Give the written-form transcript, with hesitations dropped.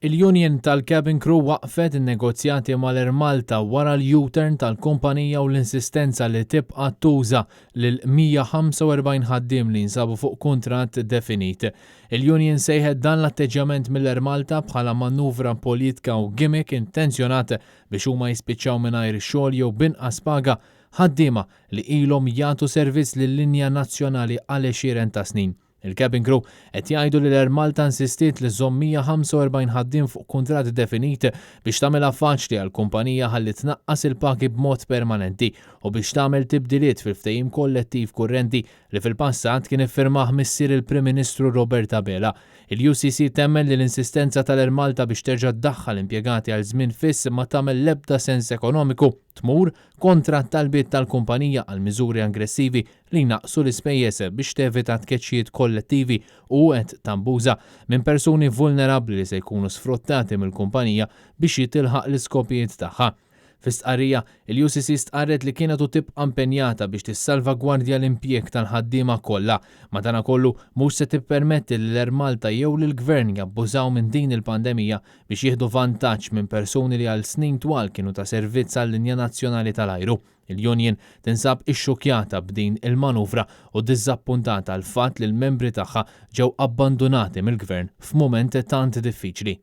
Il-Union tal-Cabin Crew waqfet in-negozjati mal-Air Malta wara l-U-turn tal-kumpanija u l-insistenza li tibqa' tuża lil 145 ħaddiem li jinsabu fuq kuntratt definit. Il-Union sejħed dan l-atteġġjament mill-Air Malta bħala manuvra politika u gimmick intenzjonat biex huma jispiċċaw mingħajr xogħol jew binqas paga ħaddiema li ilhom jagħtu servizz lil-linja nazzjonali għal 20 ta' snin. Il-Cabin Crew qed jgħidu li l-Air Malta insistiet li żomm 145 ħaddiem fuq kuntratt definit biex tagħmilha faċli għall-kumpanija ħalli tnaqqas il-pagi b'mod permanenti u biex tagħmel tibdiliet fil-ftehim kollettiv kurrenti li fil-passat kien iffirmah missier il-Prim Ministru Robert Abela. Il-UCC temmen li l-insistenza tal-Air Malta biex terġa' tdaħħal impjegati għal żmien fiss ma tagħmel l-ebda sens ekonomiku tmur kontra t-talbiet tal-kumpanija għal miżuri aggressivi li naqsu l-ispejjeż biex tevita tkeċċijiet kollettivi u qed tambuża minn persuni vulnerabbli li se jkunu sfruttati mill-kumpanija biex jitilħaq l-iskopijiet tagħha. Fis-stqarrija, il-UCC stqarret li kienet tibqa' impenjata biex tissalvagwardja l-impjieg tal-ħaddiema kollha, madankollu mhux se tippermetti li l-Air Malta jew lill-Gvern jabbużaw minn din il-pandemija biex jieħdu vantaġġ minn persuni li għal snin twal kienu ta' servizz għall-linja nazzjonali tal-ajru. Il-Union tinsab ixxukjata b'din il-manuvra u ddiżappuntata għal fatt li l-membri tagħha ġew abbandonati mill-Gvern f'mument tant diffiċli.